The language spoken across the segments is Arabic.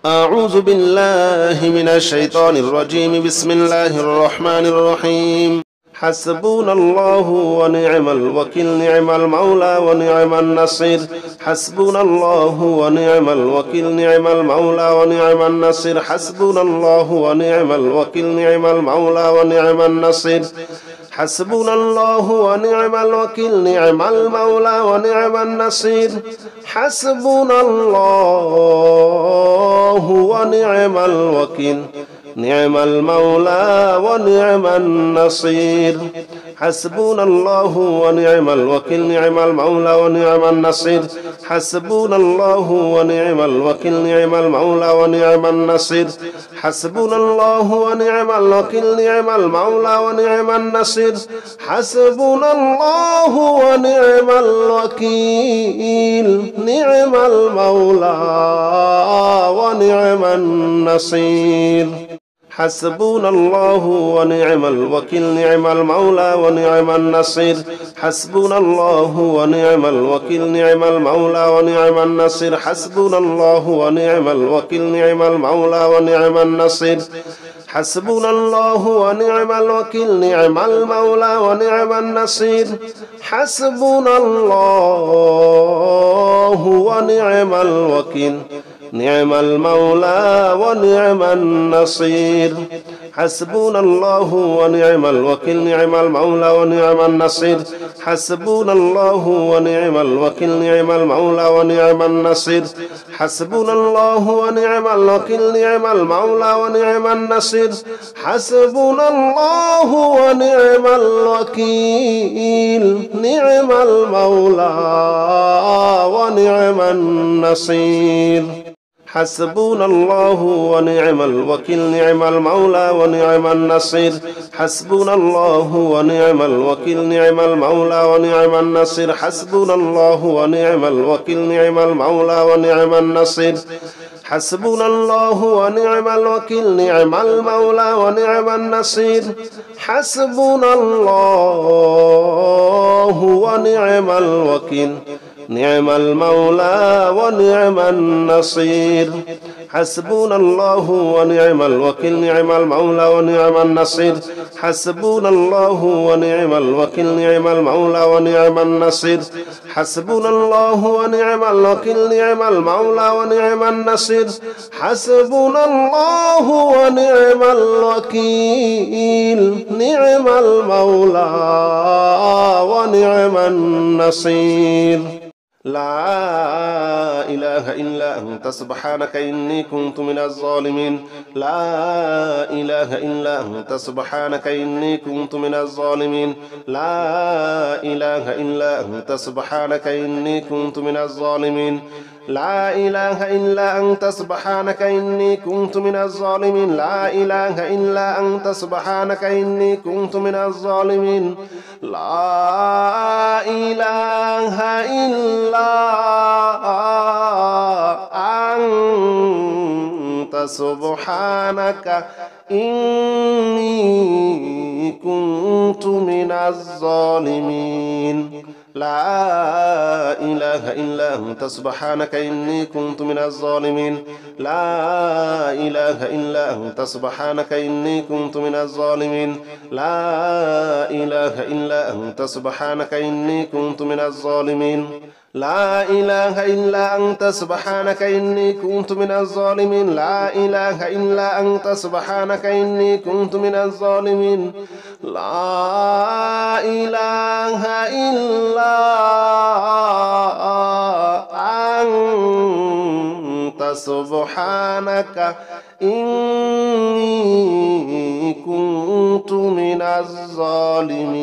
أعوذ بالله من الشيطان الرجيم. بسم الله الرحمن الرحيم. حسبنا الله ونعم الوكيل، نعم المولى ونعم النصير. حسبنا الله ونعم الوكيل، نعم المولى ونعم النصير. حسبنا الله ونعم الوكيل، نعم المولى ونعم النصير. حسبنا الله ونعم الوكيل، نعم المولى ونعم النصير. حسبنا الله ونعم الوكيل، نعم المولى ونعم النصير. حسبنا الله ونعم الوكيل، نعم المولى ونعم النصير. حسبنا الله ونعم الوكيل، نعم المولى ونعم النصير. حسبنا الله ونعم الوكيل، نعم المولى ونعم النصير. حسبنا الله ونعم الوكيل، نعم المولى ونعم النصير. حسبنا الله ونعم الوكيل، نعم المولى ونعم النصير. حسبنا الله ونعم الوكيل، نعم المولى ونعم النصير. حسبنا الله ونعم الوكيل، نعم المولى ونعم النصير. حسبنا الله ونعم الوكيل، نعم المولى ونعم النصير. حسبنا الله ونعم الوكيل، نعم المولى ونعم النصير. حسبنا الله ونعم الوكيل، نعم المولى ونعم النصير. حسبنا الله ونعم الوكيل، نعم المولى ونعم النصير. حسبنا الله ونعم الوكيل، نعم المولى ونعم النصير. حسبنا الله ونعم الوكيل، نعم المولى ونعم النصير. حسبنا الله ونعم الوكيل، نعم المولى ونعم النصير. حسبنا الله ونعم الوكيل، نعم المولى ونعم النصير. حسبنا الله ونعم الوكيل، نعم المولى ونعم النصير. حسبنا الله ونعم الوكيل، نعم المولى ونعم النصير. حسبنا الله ونعم الوكيل، نعم المولى ونعم النصير. حسبنا الله ونعم الوكيل، نعم المولى ونعم النصير. حسبنا الله ونعم الوكيل، نعم المولى ونعم النصير. حسبنا الله ونعم الوكيل، نعم المولى ونعم النصير. حسبنا الله ونعم الوكيل، نعم المولى ونعم النصير. لا إله إلا أنت سبحانك إني كنت من الظالمين. لا إله إلا أنت سبحانك إني كنت من الظالمين. لا إله إلا أنت سبحانك إني كنت من الظالمين. لا إله إلا أنت سبحانك إني كنت من الظالمين. لا إله إلا أنت سبحانك إني كنت من الظالمين. لا إله إلا أنت سبحانك إني كنت من الظالمين. لا إله إلا أنت سبحانك إني كنت من الظالمين. لا إله إلا أنت سبحانك إني كنت من الظالمين. لا إله إلا أنت سبحانك إني كنت من الظالمين. لا إله إلا أنت سبحانك إني كنت من الظالمين. لا إله إلا أنت سبحانك إني كنت من الظالمين. لا إله إلا أنت سبحانك إني كنت من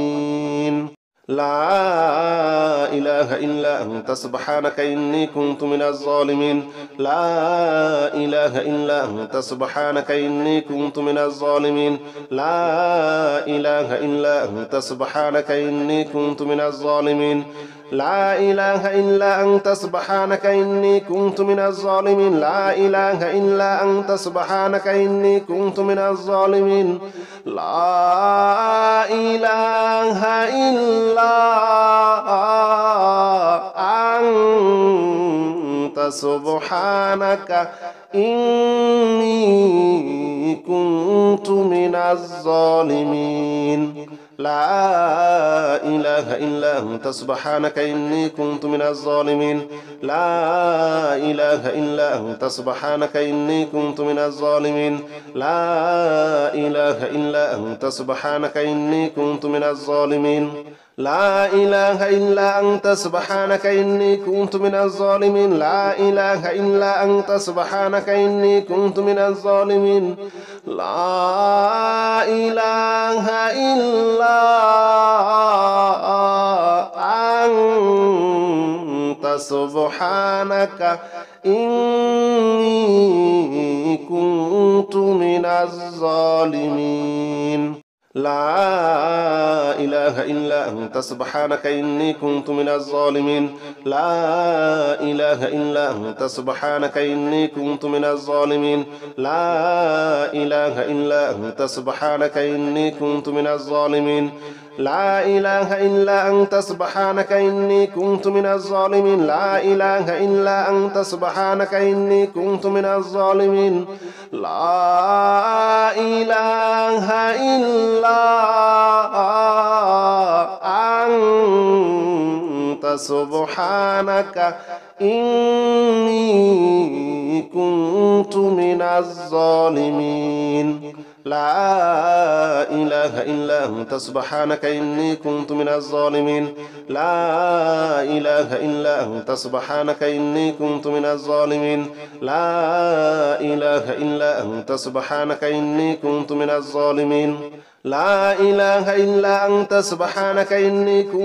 الظالمين. لا إله إلا أنت سبحانك إني كنت من الظالمين. لا إله إلا أنت سبحانك إني كنت من الظالمين. لا إله إلا أنت سبحانك إني كنت من الظالمين. لا إله إلا أنت سبحانك إني كنت من الظالمين. لا إله إلا أنت سبحانك إني كنت من الظالمين. لا إله إلا أنت سبحانك إني كنت من الظالمين لا إله إلا أنت سبحانك إني كنت من الظالمين لا إله إلا أنت سبحانك إني كنت من الظالمين لا إله إلا أنت سبحانك إني كنت من الظالمين لا إله إلا أنت سبحانك إني كنت من الظالمين لا إله إلا أنت سبحانك إني كنت من الظالمين لا إله إلا أنت سبحانك إني كنت من الظالمين لا إله إلا أنت سبحانك إني كنت من الظالمين لا إله إلا أنت سبحانك إني كنت من الظالمين لا إله إلا أنت سبحانك إني كنت من الظالمين لا إله إلا أنت سبحانك إني كنت من الظالمين لا إله إلا أنت سبحانك إني كنت من الظالمين لا إله إلا أنت سبحانك إني كنت من الظالمين لا إله إلا أنت سبحانك إني كنت من الظالمين لا إله إلا أنت سبحانك إني كنت من الظالمين لا إله إلا أنت سبحانك إني كنت من الظالمين لا إله إلا أنت سبحانك إني كنت من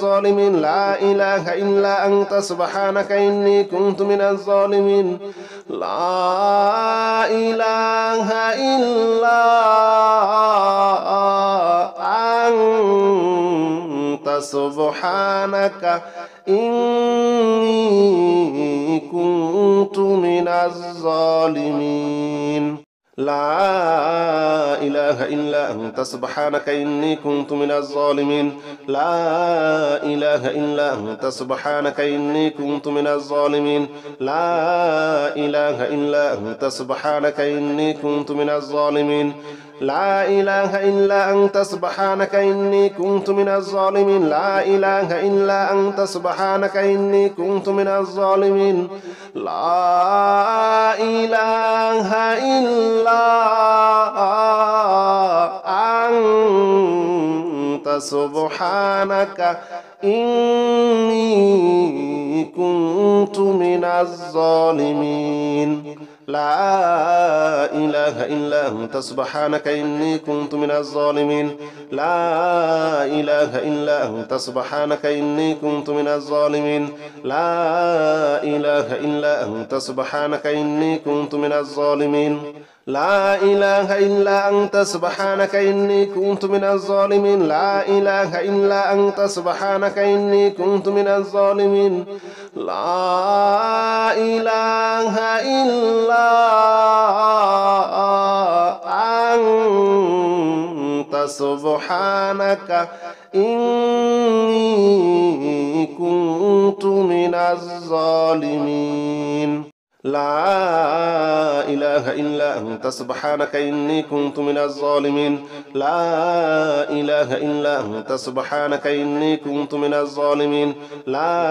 الظالمين لا إله إلا أنت سبحانك إني كنت من الظالمين لا إله إلا أنت سبحانك إني كنت من الظالمين لا إله إلا أنت سبحانك إني كنت من الظالمين لا إله إلا أنت سبحانك إني كنت من الظالمين لا إله إلا أنت سبحانك إني كنت من الظالمين لا إله إلا أنت سبحانك إني كنت من الظالمين لا إله إلا أنت سبحانك إني كنت من الظالمين لا إله إلا أنت سبحانك إني كنت من الظالمين لا إله إلا أنت سبحانك إني كنت من الظالمين لا إله إلا أنت سبحانك إني كنت من الظالمين لا إله إلا أنت سبحانك إني كنت من الظالمين لا إله إلا أنت سبحانك إني كنت من الظالمين لا إله إلا أنت سبحانك إني كنت من الظالمين لا إله إلا أنت سبحانك إني كنت من الظالمين لا إله إلا أنت سبحانك إني كنت من الظالمين لا إله إلا أنت سبحانك إني كنت من الظالمين لا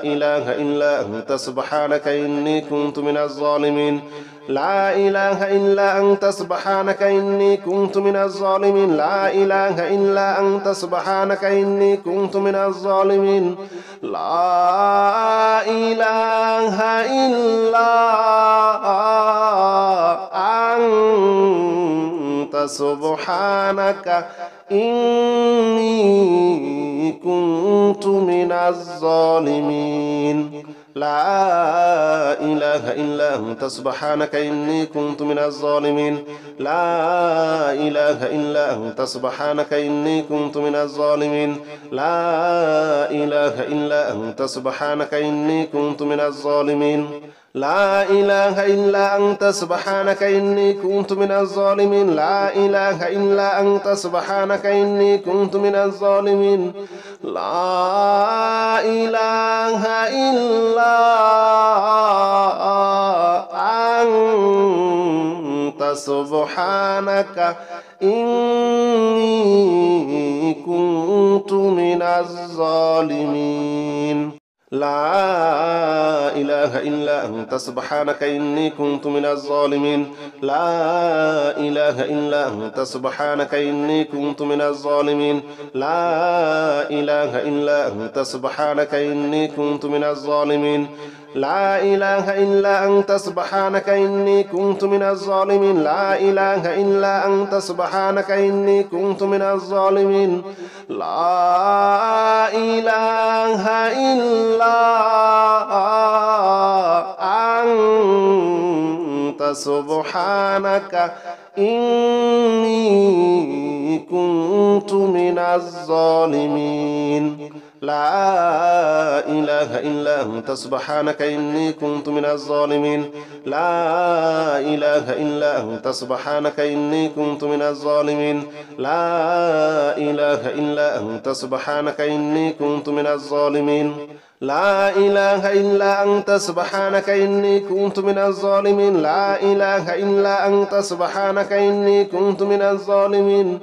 إله إلا أنت سبحانك إني كنت من الظالمين لا إله إلا أنت سبحانك إني كنت من الظالمين لا إله إلا أنت سبحانك إني كنت من الظالمين لا إله إلا أنت سبحانك إني كنت من الظالمين لا إله إلا أنت سبحانك إني كنت من الظالمين لا إله إلا أنت سبحانك إني كنت من الظالمين لا إله إلا أنت سبحانك إني كنت من الظالمين لا إله إلا أنت سبحانك إني كنت من الظالمين لا إله إلا أنت سبحانك إني كنت من الظالمين لا إله إلا أنت سبحانك إني كنت من الظالمين لا إله إلا أنت سبحانك إني كنت من الظالمين لا إله إلا أنت سبحانك إني كنت من الظالمين لا إله إلا أنت سبحانك إني كنت من الظالمين لا إله إلا أنت سبحانك إني كنت من الظالمين لا إله إلا أنت سبحانك إني كنت من الظالمين لا إله إلا أنت سبحانك إني كنت من الظالمين لا إله إلا أنت سبحانك إني كنت من الظالمين لا إله إلا أنت سبحانك إني كنت من الظالمين لا إله إلا أنت سبحانك إني كنت من الظالمين لا إله إلا أنت سبحانك إني كنت من الظالمين لا إله إلا أنت سبحانك إني كنت من الظالمين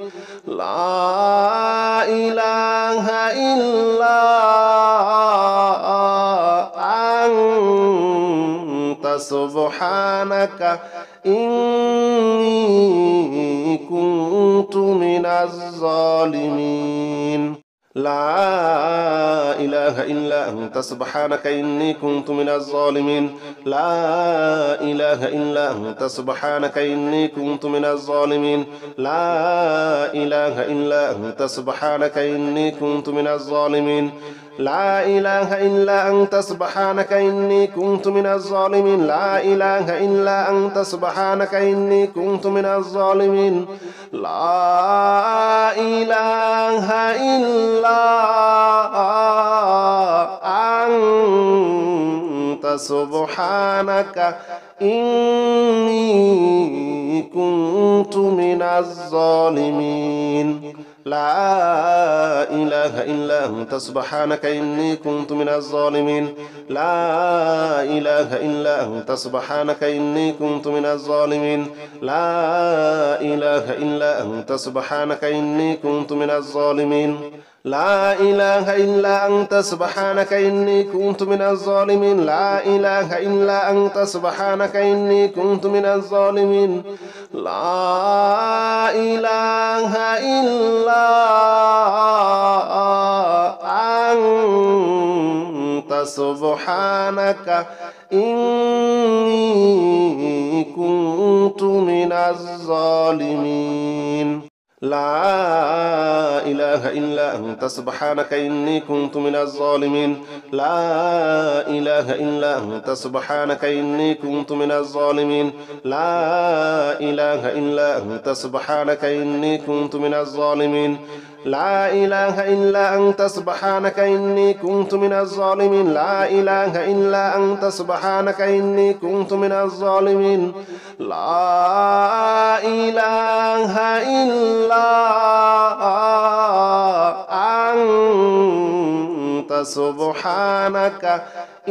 لا إله إلا أنت سبحانك إني كنت من الظالمين لا إله إلا أنت سبحانك إني كنت من الظالمين لا إله إلا أنت سبحانك إني كنت من الظالمين لا إله إلا أنت سبحانك إني كنت من الظالمين لا إله إلا أنت سبحانك إني كنت من الظالمين لا إله إلا أنت سبحانك إني كنت من الظالمين لا إله إلا أنت سبحانك إني كنت من الظالمين لا إله إلا أنت سبحانك إني كنت من الظالمين لا إله إلا أنت سبحانك إني كنت من الظالمين لا إله إلا أنت سبحانك إني كنت من الظالمين لا إله إلا أنت سبحانك إني كنت من الظالمين لا إله إلا أنت سبحانك إني كنت من الظالمين لا إله إلا أنت سبحانك إني كنت من الظالمين لا إله إلا أنت سبحانك إني كنت من الظالمين لا إله إلا أنت سبحانك إني كنت من الظالمين لا إله إلا أنت سبحانك إني كنت من الظالمين لا إله إلا أنت سبحانك إني كنت من الظالمين لا إله إلا أنت سبحانك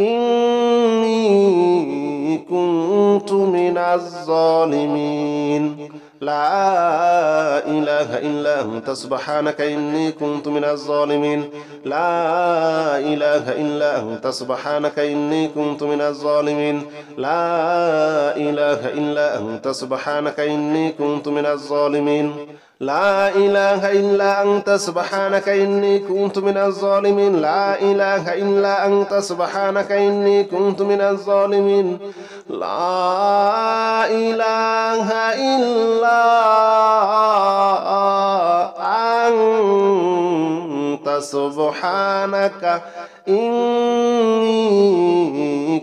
إني كنت من الظالمين لا إله إلا أنت سبحانك إني كنت من الظالمين لا إله إلا أنت سبحانك إني كنت من الظالمين لا إله إلا أنت سبحانك إني كنت من الظالمين لا إله إلا أنت سبحانك إني كنت من الظالمين لا إله إلا أنت سبحانك إني كنت من الظالمين لا إله إلا أنت سبحانك إني كنت من الظالمين لا إله إلا أنت سبحانك إني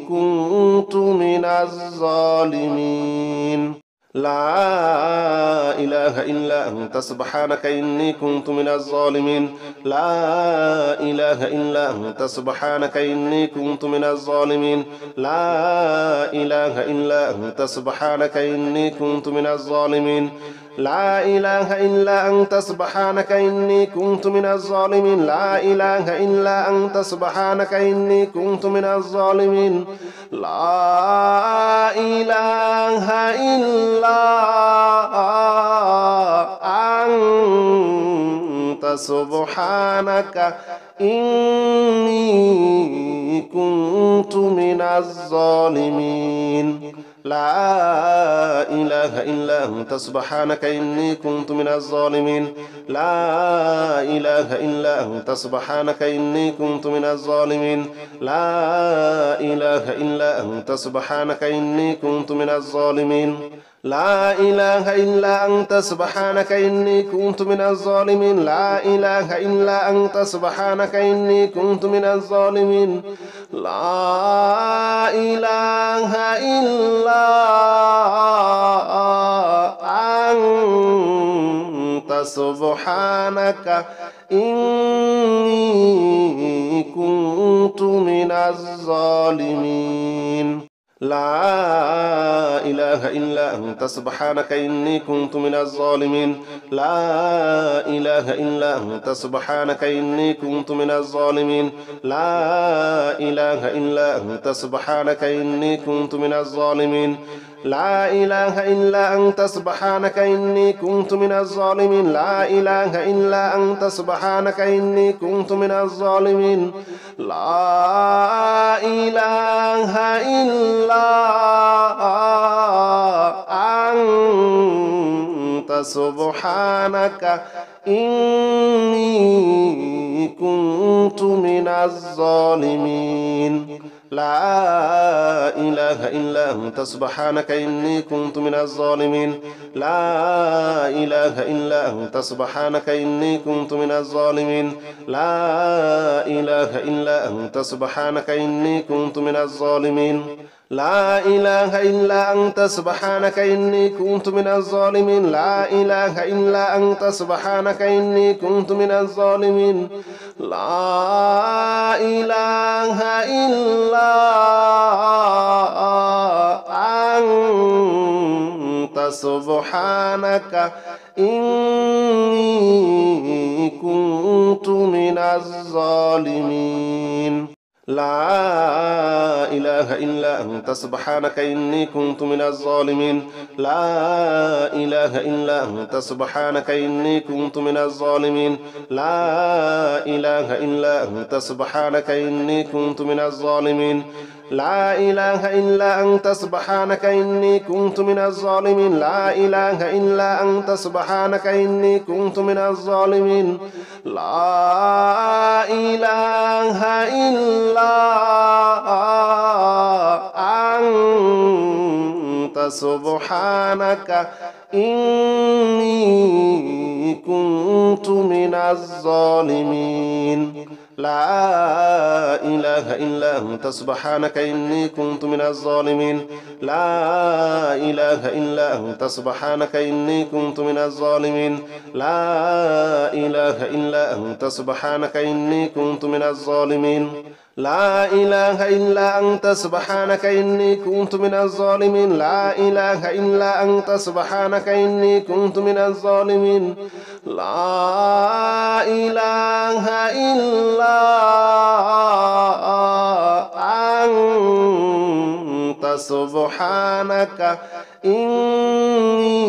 كنت من الظالمين لا إله إلا أنت سبحانك إني كنت من الظالمين لا إله إلا أنت سبحانك إني كنت من الظالمين لا إله إلا أنت سبحانك إني كنت من الظالمين لا إله إلا أنت سبحانك إني كنت من الظالمين لا إله إلا أنت سبحانك إني كنت من الظالمين لا إله إلا أنت سبحانك إني كنت من الظالمين لا إله إلا أنت سبحانك إني كنت من الظالمين لا إله إلا أنت سبحانك إني كنت من الظالمين لا إله إلا أنت سبحانك إني كنت من الظالمين لا إله إلا أنت سبحانك إني كنت من الظالمين لا إله إلا أنت سبحانك إني كنت من الظالمين لا إله إلا أنت سبحانك إني كنت من الظالمين لا إله إلا أنت سبحانك إني كنت من الظالمين لا إله إلا أنت سبحانك إني كنت من الظالمين لا إله إلا أنت سبحانك إني كنت من الظالمين لا إله إلا أنت سبحانك إني كنت من الظالمين لا إله إلا أنت سبحانك إني كنت من الظالمين لا إله إلا أنت سبحانك إني كنت من الظالمين لا إله إلا أنت سبحانك إني كنت من الظالمين لا إله إلا أنت سبحانك إني كنت من الظالمين لا إله إلا أنت سبحانك إني كنت من الظالمين لا إله إلا أنت سبحانك إني كنت من الظالمين لا إله إلا أنت سبحانك إني كنت من الظالمين لا إله إلا أنت سبحانك إني كنت من الظالمين لا إله إلا أنت سبحانك إني كنت من الظالمين لا إله إلا أنت سبحانك إني كنت من الظالمين لا إله إلا أنت سبحانك إني كنت من الظالمين لا إله إلا أنت سبحانك إني كنت من الظالمين لا إله إلا أنت سبحانك إني كنت من الظالمين لا إله إلا أنت سبحانك إني كنت من الظالمين لا إله إلا أنت سبحانك إني كنت من الظالمين لا إله إلا أنت سبحانك إني كنت من الظالمين لا إله إلا أنت سبحانك إني كنت من الظالمين لا إله إلا أنت سبحانك إني كنت من الظالمين لا إله إلا أنت سبحانك إني كنت من الظالمين لا إله إلا أنت سبحانك إني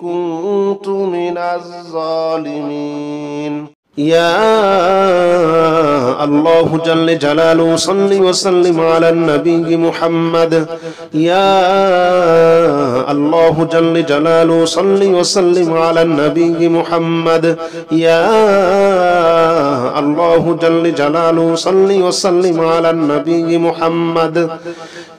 كنت من الظالمين يا الله جل جلاله صل وسلم على النبي محمد يا الله جل جلاله صل وسلم على النبي محمد يا الله جل جلاله صل وسلم على النبي محمد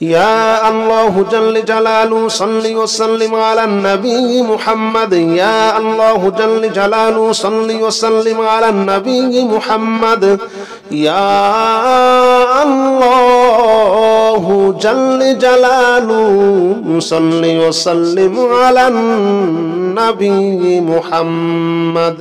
يا الله جل جلاله صل وسلم على النبي محمد يا الله جل جلاله صل وسلم على النبي محمد يا الله جل جلاله صل وسلم على النبي محمد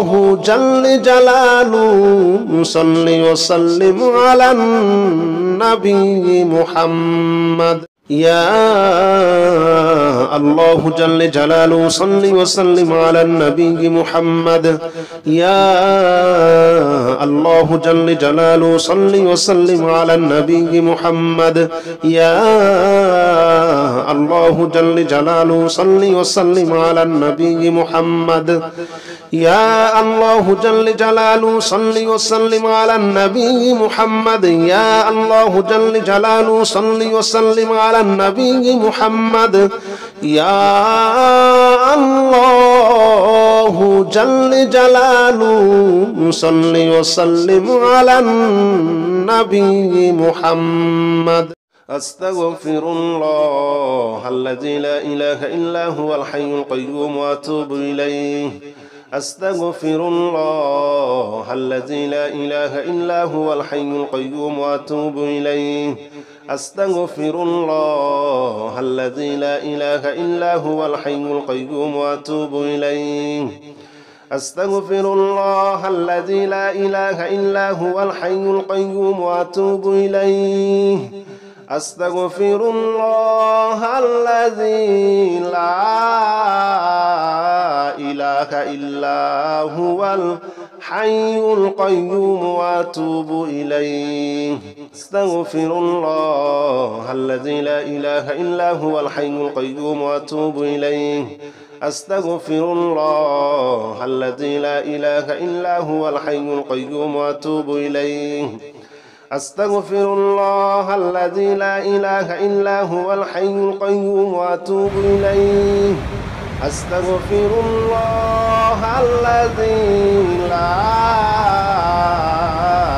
الله جل جلاله صل وسلم على النبي محمد يا الله جل جلاله صل وسلم على النبي محمد يا الله جل جلاله صل وسلم على النبي محمد يا الله جل جلاله صل وسلم على النبي محمد يا الله جل جلاله صل وسلم على النبي محمد يا الله جل جلاله صل وسلم على النبي محمد يا الله جل جلاله صل وسلم على النبي محمد أستغفر الله الذي لا إله إلا هو الحي القيوم وأتوب إليه أستغفر الله الذي لا إله إلا هو الحي القيوم وأتوب إليه أستغفر الله الذي لا إله إلا هو الحي القيوم وأتوب إليه أستغفر الله الذي لا إله إلا هو الحي القيوم وأتوب إليه أستغفر الله الذي لا إله إلا هو الحي القيوم وأتوب إليه أستغفر الله الذي لا إله إلا هو الحي القيوم وأتوب إليه أستغفر الله الذي لا إله إلا هو الحي القيوم وأتوب إليه أستغفر الله الذي لا إله إلا هو الحي القيوم وأتوب إليه أستغفر الله الذي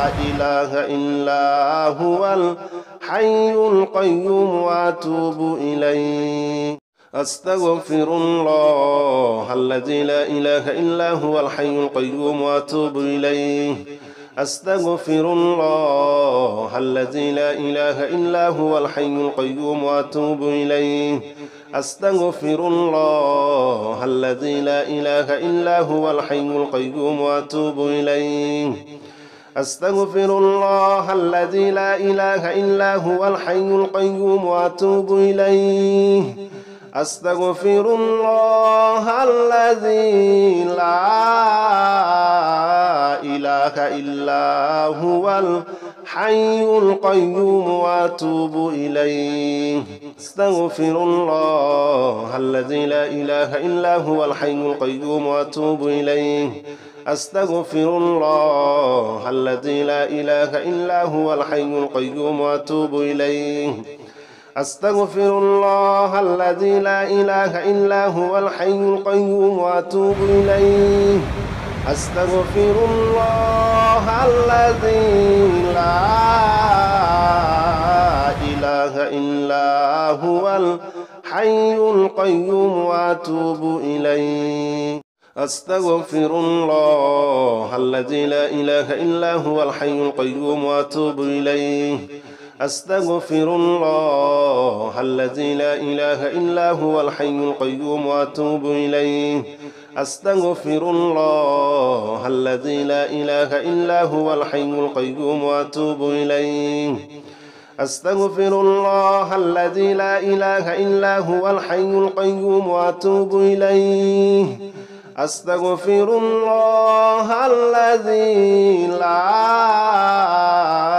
لا إله إلا هو الحي القيوم وأتوب إليه أستغفر الله الذي لا إله إلا هو الحي القيوم وأتوب إليه أستغفر الله الذي لا إله إلا هو الحي القيوم وأتوب إليه أستغفر الله الذي لا إله إلا هو الحي القيوم وأتوب إليه أستغفر الله الذي لا إله إلا هو الحي القيوم وأتوب إليه أستغفر الله الذي لا إله إلا هو الحي القيوم وأتوب إليه أستغفر الله الذي لا إله إلا هو الحي القيوم وأتوب إليه أستغفر الله الذي لا إله إلا هو الحي القيوم وأتوب إليه أستغفر الله الذي لا إله إلا هو الحي القيوم وأتوب إليه أستغفر الله الذي لا إله إلا هو الحي القيوم وأتوب إليه أستغفر الله الذي لا إله إلا هو الحي القيوم وأتوب إليه أستغفر الله الذي لا إله إلا هو الحي القيوم وأتوب إليه أستغفر الله الذي لا إله إلا هو الحي القيوم وأتوب إليه أستغفر الله الذي لا إله إلا هو الحي القيوم وأتوب إليه أستغفر الله الذي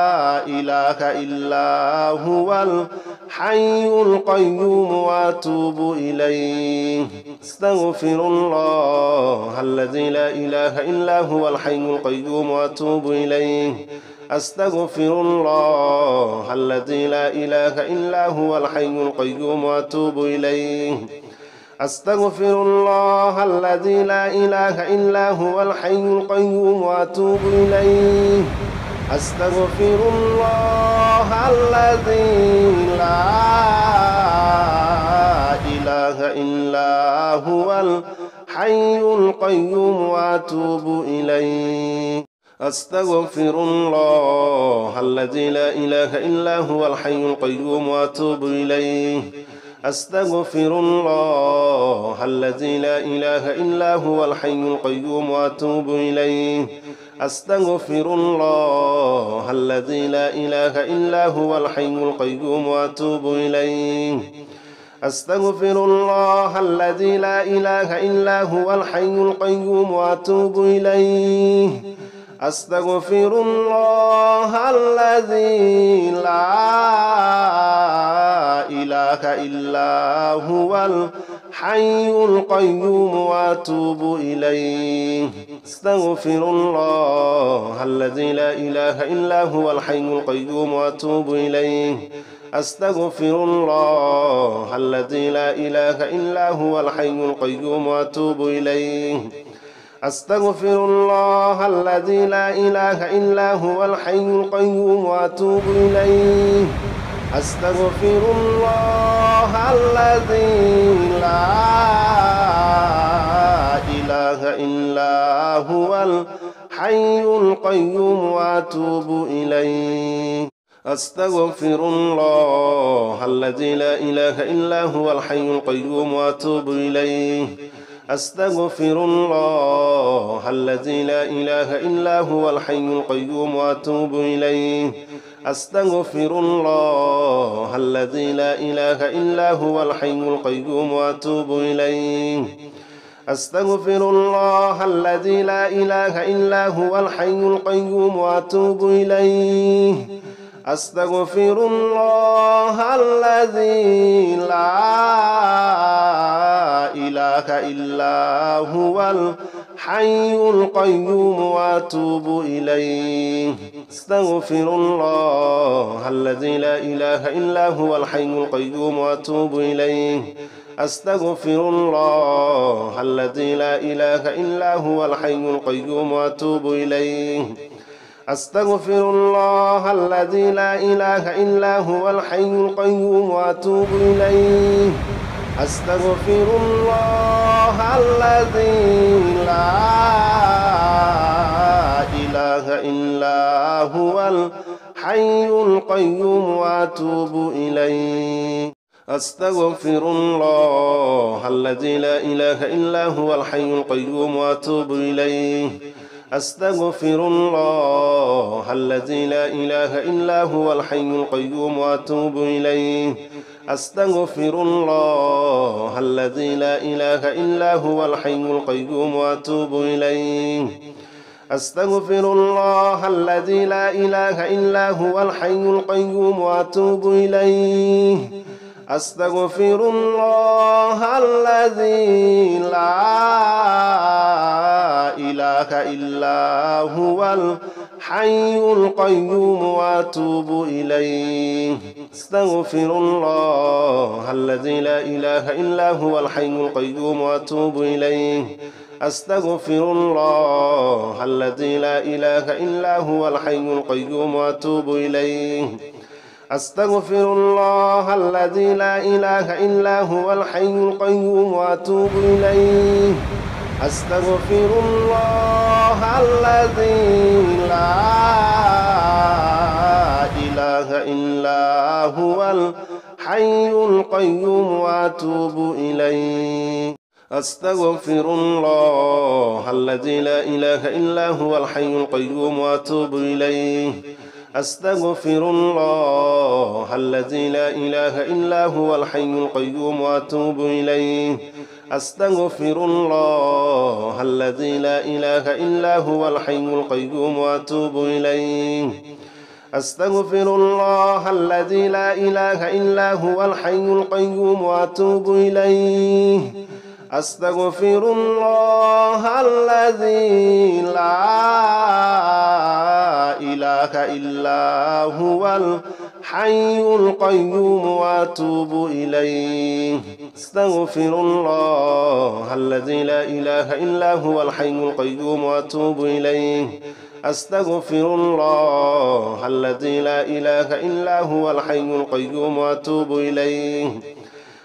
لا إله إلا هو الحي القيوم وأتوب إليه أستغفر الله الذي لا إله إلا هو الحي القيوم وأتوب إليه أستغفر الله الذي لا إله إلا هو الحي القيوم وأتوب إليه أستغفر الله الذي لا إله إلا هو الحي القيوم وأتوب إليه أستغفر الله الذي لا إله إلا هو الحي القيوم وأتوب إليه أستغفر الله الذي لا إله إلا هو الحي القيوم وأتوب إليه أستغفر الله الذي لا إله إلا هو الحي القيوم وأتوب إليه أستغفر الله الذي لا إله إلا هو الحي القيوم وأتوب إليه أستغفر الله الذي لا إله إلا هو الحي القيوم وأتوب إليه أستغفر الله الذي لا إله إلا هو الحي القيوم وأتوب إليه أستغفر الله الذي لا إله إلا هو الحي القيوم وأتوب إليه أستغفر الله الذي لا إله إلا هو الحي القيوم وأتوب إليه أستغفر الله الذي لا إله إلا هو الحي القيوم وأتوب إليه أستغفر الله الذي لا إله إلا هو الحي القيوم وأتوب إليه أستغفر الله الذي لا إله إلا هو الحي القيوم وأتوب إليه أستغفر الله الذي لا إله إلا هو الحي القيوم وأتوب إليه أستغفر الله الذي لا إله إلا هو الحي القيوم وأتوب إليه أستغفر الله الذي لا إله إلا هو الحي القيوم وأتوب إليه أستغفر الله الذي لا إله إلا هو الحي القيوم وأتوب إليه أستغفر الله الذي لا إله إلا هو الحي القيوم وأتوب إليه أستغفر الله الذي لا إله إلا هو الحي القيوم وأتوب إليه أستغفر الله الذي لا إله إلا هو الحي القيوم وأتوب إليه أستغفر الله الذي لا إله إلا هو الحي القيوم وأتوب إليه أستغفر الله الذي لا إله إلا هو الحي القيوم وأتوب إليه أستغفر الله الذي لا إله إلا هو الحي القيوم وأتوب إليه أستغفر الله الذي لا إله إلا هو الحي القيوم وأتوب إليه أستغفر الله الذي لا إله إلا هو الحي القيوم وأتوب إليه أستغفر الله الذي لا إله إلا هو الحي القيوم وأتوب إليه أستغفر الله الذي لا إله إلا هو الحي القيوم وأتوب إليه أستغفر الله الذي لا إله إلا هو الحي القيوم وأتوب إليه أستغفر الله الذي لا إله إلا هو الحي القيوم وأتوب إليه أستغفر الله الذي لا إله إلا هو الحي القيوم وأتوب إليه أستغفر الله الذي لا إله إلا هو الحي القيوم وأتوب إليه أستغفر الله الذي لا إله إلا هو الحي القيوم وأتوب إليه أستغفر الله الذي لا إله إلا هو الحي القيوم وأتوب إليه أستغفر الله الذي لا إله إلا هو الحي القيوم وأتوب إليه أستغفر الله الذي لا إله إلا هو الحي القيوم وأتوب إليه أستغفر الله الذي لا إله إلا هو الحي القيوم وأتوب إليه أستغفر الله الذي لا إله إلا هو الحي القيوم وأتوب إليه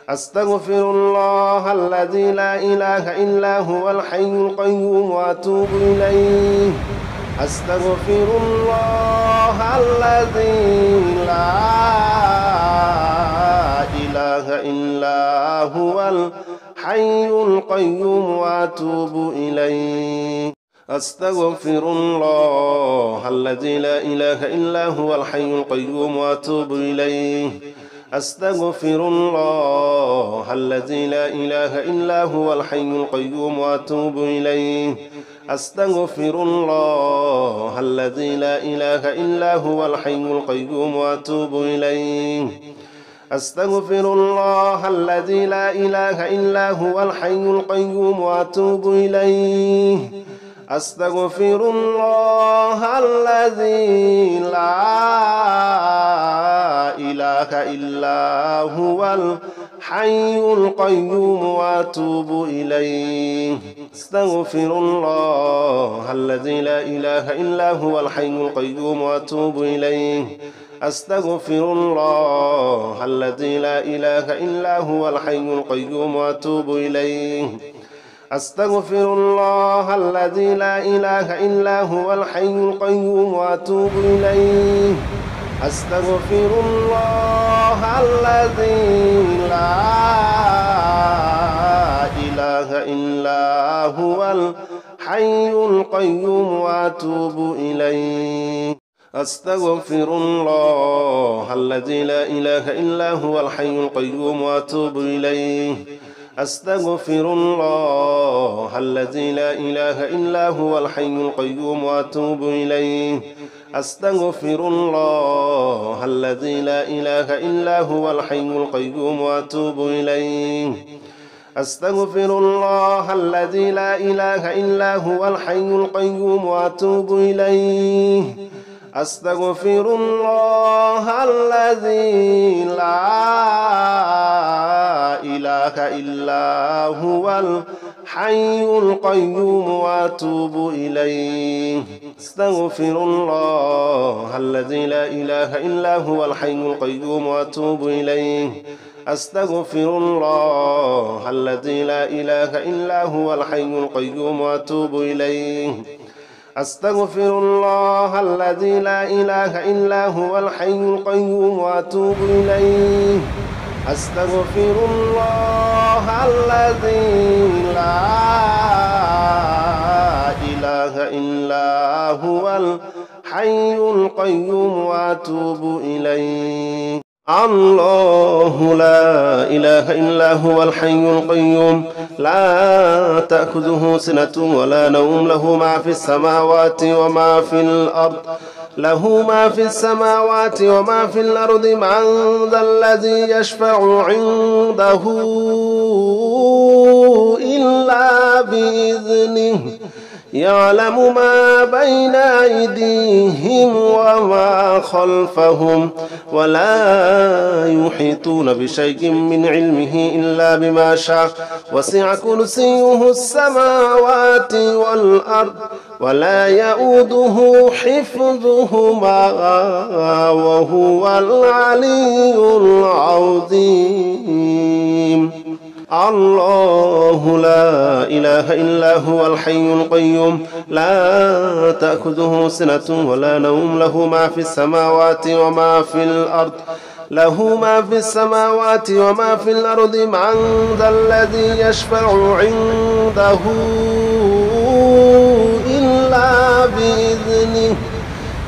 أستغفر الله الذي لا إله إلا هو الحي القيوم وأتوب إليه أستغفر الله الذي لا إله إلا إلا هو الحي القيوم وأتوب إليه. أستغفر الله الذي لا إله إلا هو الحي القيوم وأتوب إليه. أستغفر الله الذي لا إله إلا هو الحي القيوم وأتوب إليه. أستغفر الله الذي لا إله إلا هو الحي القيوم وأتوب إليه. أستغفر الله الذي لا إله إلا هو الحي القيوم وأتوب إليه. أستغفر الله الذي لا إله إلا هو الحي القيوم وأتوب إليه. أستغفر الله الذي لا إله إلا هو الحي القيوم وأتوب إليه. أستغفر الله الذي لا إله إلا هو الحي القيوم وأتوب إليه. أستغفر الله الذي لا إله إلا هو الحي القيوم وأتوب إليه. أستغفر الله الذي لا إله إلا هو الحي القيوم وأتوب إليه. أستغفر الله الذي لا إله إلا هو الحي القيوم وأتوب إليه. أستغفر الله الذي لا إله إلا هو الحي القيوم وأتوب إليه. أستغفر الله الذي لا إله إلا هو الحي القيوم وأتوب إليه. أستغفر الله الذي لا إله إلا هو الحي القيوم وأتوب إليه. أستغفر الله الذي لا إله إلا هو الحي القيوم وأتوب إليه. أستغفر الله الذي لا إله إلا هو الحي القيوم وأتوب إليه. أستغفر الله الذي لا إله إلا هو الحي القيوم وأتوب إليه. أستغفر الله الذي لا إله إلا هو الحي القيوم وأتوب إليه. أستغفر الله الذي لا إله إلا هو الحي القيوم وأتوب إليه. الله لا إله إلا هو الحي القيوم لا تأخذه سنة ولا نوم. له ما في السماوات وما في الأرض. له ما في السماوات وما في الأرض. من ذا الذي يشفع عنده إلا بإذنه. يعلم ما بين أيديهم وما خلفهم ولا يحيطون بشيء من علمه إلا بما شاء. وسع كرسيه السماوات والأرض ولا يؤوده حفظهما وهو العلي العظيم. الله لا إله إلا هو الحي القيوم لا تأخذه سنة ولا نوم. له ما في السماوات وما في الأرض. له ما في السماوات وما في الأرض. من ذا الذي يشفع عنده إلا بإذنه.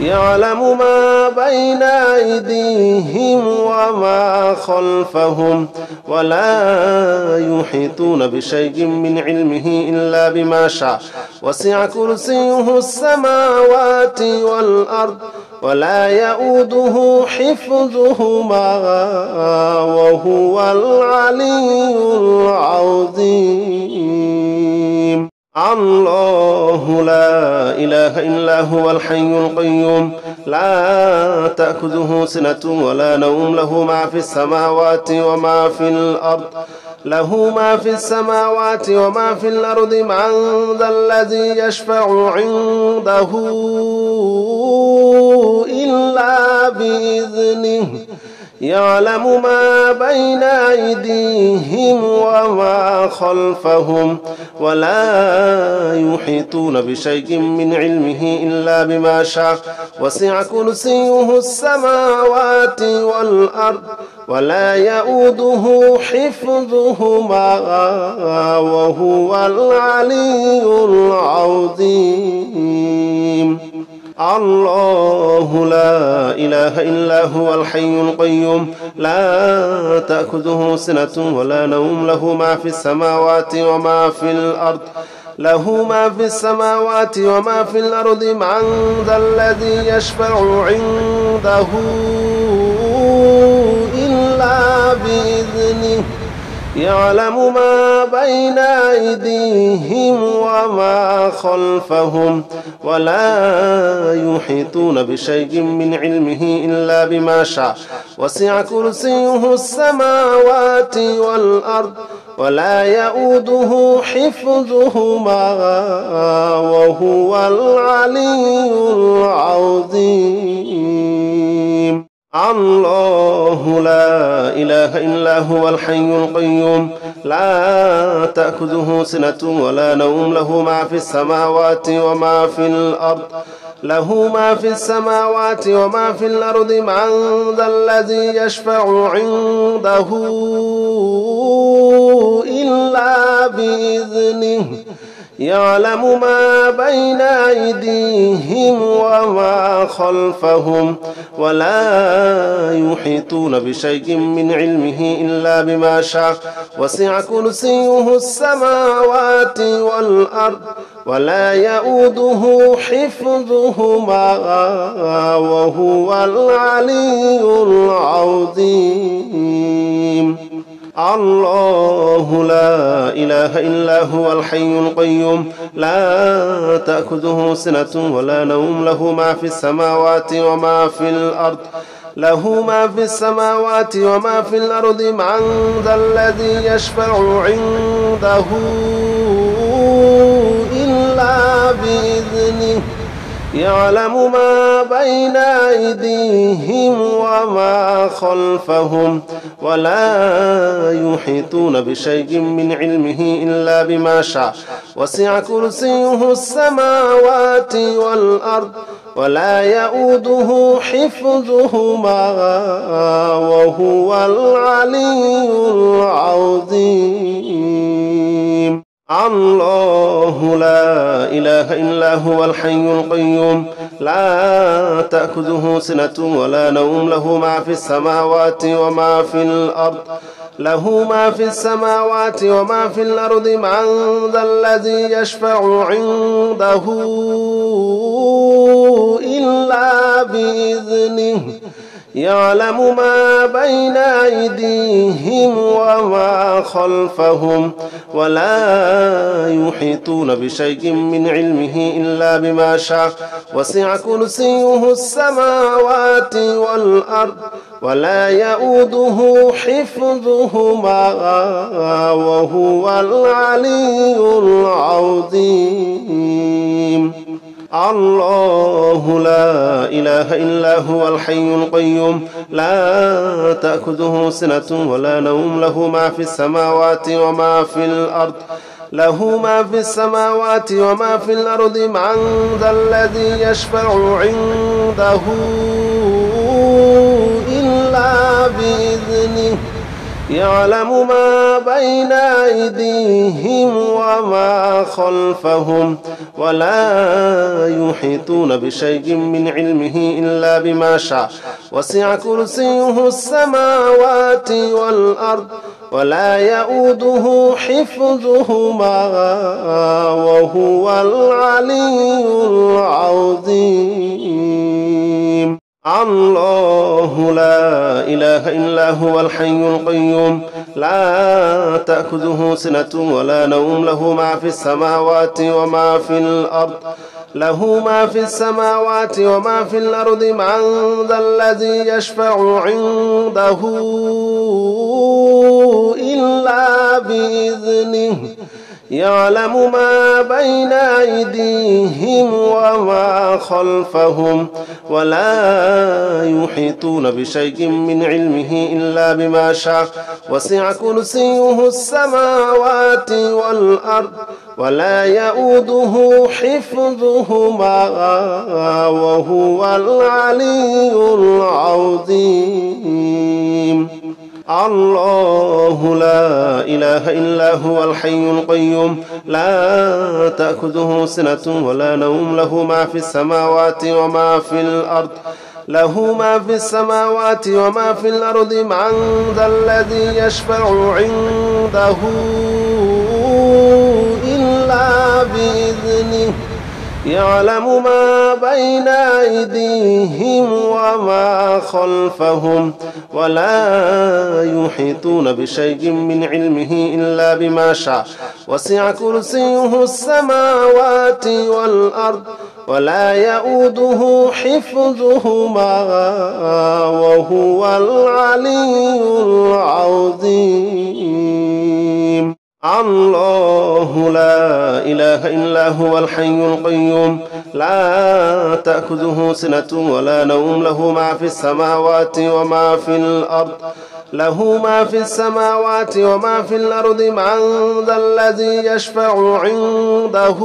يعلم ما بين أيديهم وما خلفهم ولا يحيطون بشيء من علمه إلا بما شاء. وسع كرسيه السماوات والأرض ولا يؤوده حفظهما وهو العلي العظيم. الله لا إله إلا هو الحي القيوم لا تأخذه سنة ولا نوم. له ما في السماوات وما في الأرض. له ما في السماوات وما في الأرض. من ذا الذي يشفع عنده إلا بإذنه. يعلم ما بين أيديهم وما خلفهم ولا يحيطون بشيء من علمه إلا بما شاء وسع كرسيه السماوات والأرض ولا يؤوده حفظهما وهو العلي العظيم. الله لا إله إلا هو الحي القيوم لا تأخذه سنة ولا نوم له ما في السماوات وما في الأرض له ما في السماوات وما في الأرض من ذا الذي يشفع عنده إلا بإذنه يعلم ما بين أيديهم وما خلفهم ولا يحيطون بشيء من علمه إلا بما شاء وسع كرسيه السماوات والأرض ولا يؤوده حفظهما وهو العلي العظيم. الله لا إله إلا هو الحي القيوم لا تأخذه سنة ولا نوم له ما في السماوات وما في الأرض له ما في السماوات وما في الأرض من ذا الذي يشفع عنده إلا بإذنه يعلم ما بين أيديهم وما خلفهم ولا يحيطون بشيء من علمه إلا بما شاء وسع كرسيه السماوات والأرض ولا يؤوده حفظهما وهو العلي العظيم. الله لا إله إلا هو الحي القيوم لا تأخذه سنة ولا نوم له ما في السماوات وما في الأرض له ما في السماوات وما في الأرض من ذا الذي يشفع عنده إلا بإذنه يعلم ما بين أيديهم وما خلفهم ولا يحيطون بشيء من علمه إلا بما شاء وسع كرسيه السماوات والأرض ولا يؤوده حفظهما وهو العلي العظيم. الله لا إله إلا هو الحي القيوم لا تأخذه سنة ولا نوم له ما في السماوات وما في الأرض له ما في السماوات وما في الأرض من ذا الذي يشفع عنده إلا بإذنه يعلم ما بين أيديهم وما خلفهم ولا يحيطون بشيء من علمه إلا بما شاء وسع كرسيه السماوات والأرض ولا يؤوده حفظهما وهو العلي العظيم. الله لا إله إلا هو الحي القيوم لا تأخذه سنة ولا نوم له ما في السماوات وما في الأرض له ما في السماوات وما في الأرض من ذا الذي يشفع عنده إلا بإذنه يعلم ما بين أيديهم وما خلفهم ولا يحيطون بشيء من علمه إلا بما شاء وسع كرسيه السماوات والأرض ولا يؤوده حفظهما وهو العلي العظيم. الله لا إله إلا هو الحي القيوم لا تأخذه سنة ولا نوم له ما في السماوات وما في الأرض له ما في السماوات وما في الأرض من ذا الذي يشفع عنده إلا بإذنه يعلم ما بين أيديهم وما خلفهم ولا يحيطون بشيء من علمه إلا بما شاء وسع كرسيه السماوات والأرض ولا يؤوده حفظهما وهو العلي العظيم. الله لا إله إلا هو الحي القيوم لا تأخذه سنة ولا نوم له ما في السماوات وما في الأرض له ما في السماوات وما في الأرض من ذا الذي يشفع عنده إلا بإذنه يعلم ما بين أيديهم وما خلفهم ولا يحيطون بشيء من علمه إلا بما شاء وسع كرسيه السماوات والأرض ولا يؤوده حفظهما وهو العلي العظيم. الله لا إله إلا هو الحي القيوم لا تأخذه سنة ولا نوم له ما في السماوات وما في الأرض له ما في السماوات وما في الأرض من ذا الذي يشفع عنده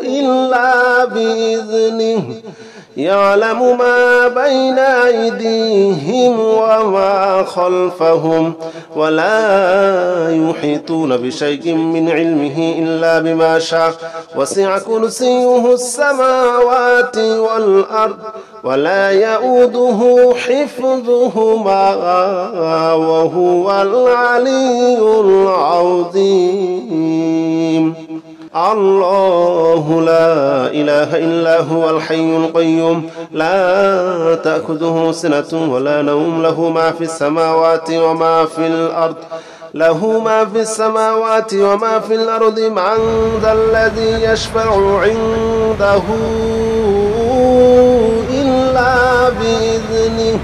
إلا بإذنه يعلم ما بين أيديهم وما خلفهم ولا يحيطون بشيء من علمه إلا بما شاء وسع كرسيه السماوات والأرض ولا يؤوده حفظهما وهو العلي العظيم. الله لا إله إلا هو الحي القيوم لا تأخذه سنة ولا نوم له ما في السماوات وما في الأرض له ما في السماوات وما في الأرض من ذا الذي يشفع عنده إلا بإذنه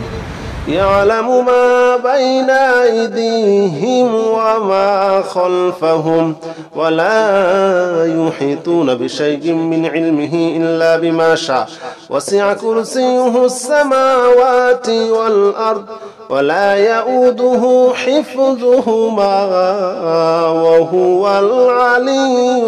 يعلم ما بين أيديهم وما خلفهم ولا يحيطون بشيء من علمه إلا بما شاء وسع كرسيه السماوات والأرض ولا يؤوده حفظهما وهو العلي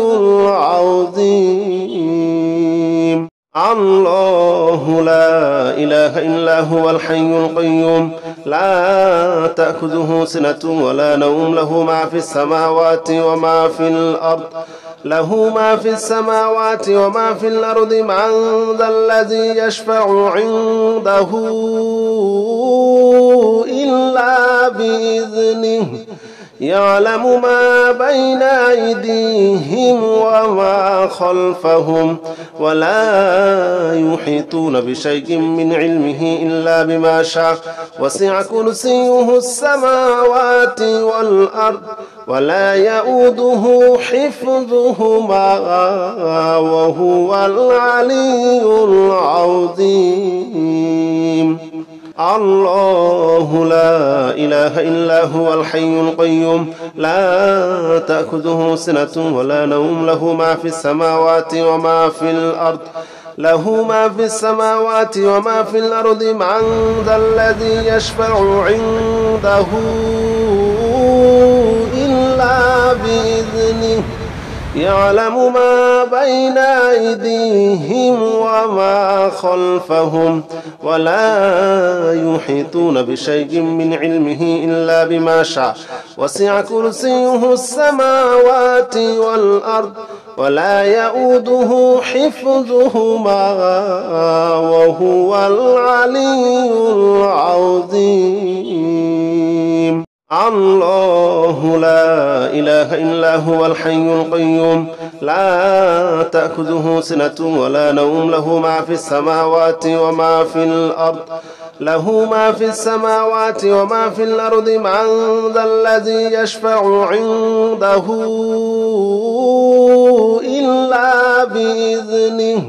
العظيم. الله لا إله إلا هو الحي القيوم لا تأخذه سنة ولا نوم له ما في السماوات وما في الأرض له ما في السماوات وما في الأرض من ذا الذي يشفع عنده إلا بإذنه يعلم ما بين أيديهم وما خلفهم ولا يحيطون بشيء من علمه إلا بما شاء وسع كرسيه السماوات والأرض ولا يؤوده حفظهما وهو العلي العظيم. الله لا إله إلا هو الحي القيوم لا تأخذه سنة ولا نوم له ما في السماوات وما في الأرض له ما في السماوات وما في الأرض من ذا الذي يشفع عنده إلا بإذنه يعلم ما بين أيديهم وما خلفهم ولا يحيطون بشيء من علمه إلا بما شاء وسع كرسيه السماوات والأرض ولا يؤوده حفظهما وهو العلي العظيم. الله لا إله إلا هو الحي القيوم لا تأخذه سنة ولا نوم له ما في السماوات وما في الأرض له ما في السماوات وما في الأرض من ذا الذي يشفع عنده إلا بإذنه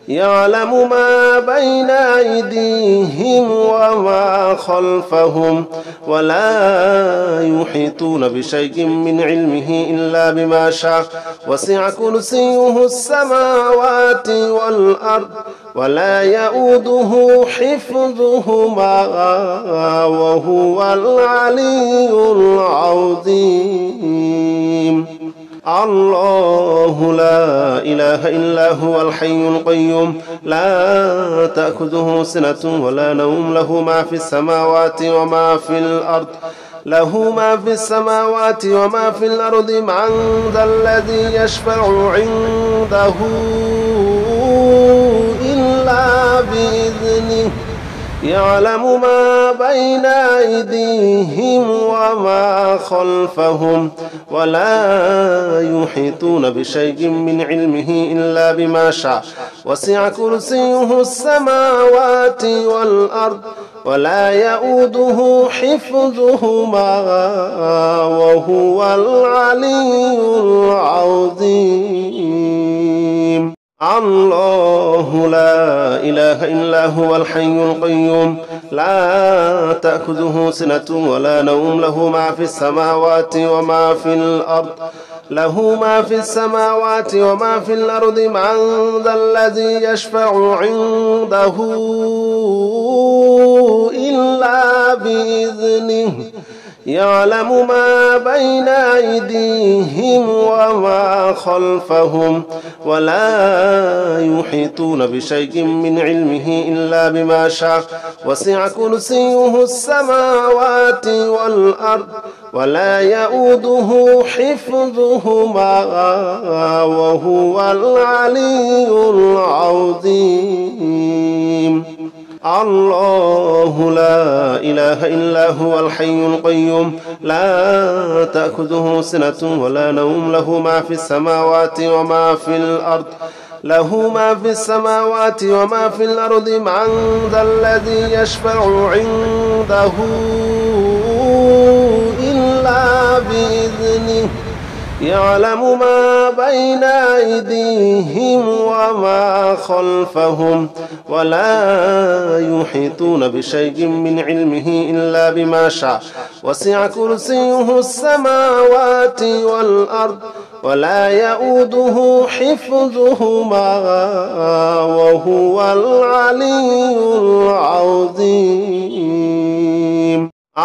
يعلم ما بين أيديهم وما خلفهم ولا يحيطون بشيء من علمه إلا بما شاء وسع كرسيه السماوات والأرض ولا يؤوده حفظهما وهو العلي العظيم. الله لا إله إلا هو الحي القيوم لا تأخذه سنة ولا نوم له ما في السماوات وما في الأرض له ما في السماوات وما في الأرض من ذا الذي يشفع عنده إلا بإذنه يعلم ما بين أيديهم وما خلفهم ولا يحيطون بشيء من علمه إلا بما شاء وسع كرسيه السماوات والأرض ولا يؤوده حفظهما وهو العلي العظيم. الله لا إله إلا هو الحي القيوم لا تأخذه سنة ولا نوم له ما في السماوات وما في الأرض له ما في السماوات وما في الأرض من ذا الذي يشفع عنده إلا بإذنه يعلم ما بين أيديهم وما خلفهم ولا يحيطون بشيء من علمه إلا بما شاء وسع كرسيه السماوات والأرض ولا يؤوده حفظهما وهو العلي العظيم. الله لا إله إلا هو الحي القيوم لا تأخذه سنة ولا نوم له ما في السماوات وما في الأرض له ما في السماوات وما في الأرض من ذا الذي يشفع عنده إلا بإذنه يعلم ما بين أيديهم وما خلفهم ولا يحيطون بشيء من علمه إلا بما شاء وسع كرسيه السماوات والأرض ولا يؤوده حفظهما وهو العلي العظيم.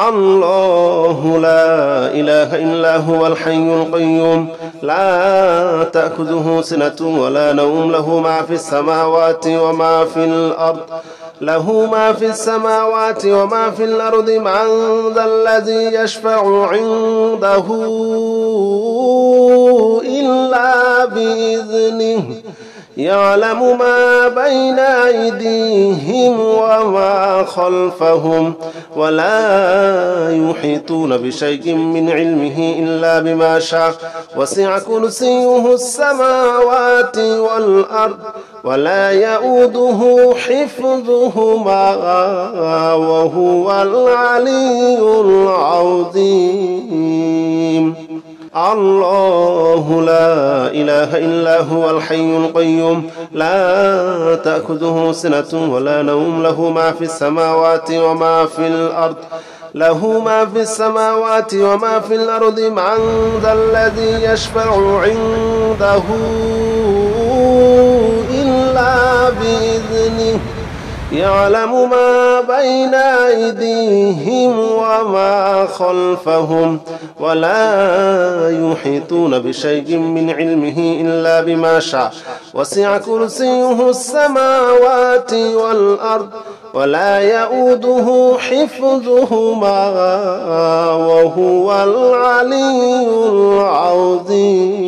الله لا إله إلا هو الحي القيوم لا تأخذه سنة ولا نوم له ما في السماوات وما في الأرض له ما في السماوات وما في الأرض من ذا الذي يشفع عنده إلا بإذنه يعلم ما بين أيديهم وما خلفهم ولا يحيطون بشيء من علمه إلا بما شاء وسع كرسيه السماوات والأرض ولا يؤوده حفظهما وهو العلي العظيم. الله لا إله إلا هو الحي القيوم لا تأخذه سنة ولا نوم له ما في السماوات وما في الأرض له ما في السماوات وما في الأرض من ذا الذي يشفع عنده إلا بإذنه يعلم ما بين أيديهم وما خلفهم ولا يحيطون بشيء من علمه إلا بما شاء وسع كرسيه السماوات والأرض ولا يؤوده حفظهما وهو العلي العظيم.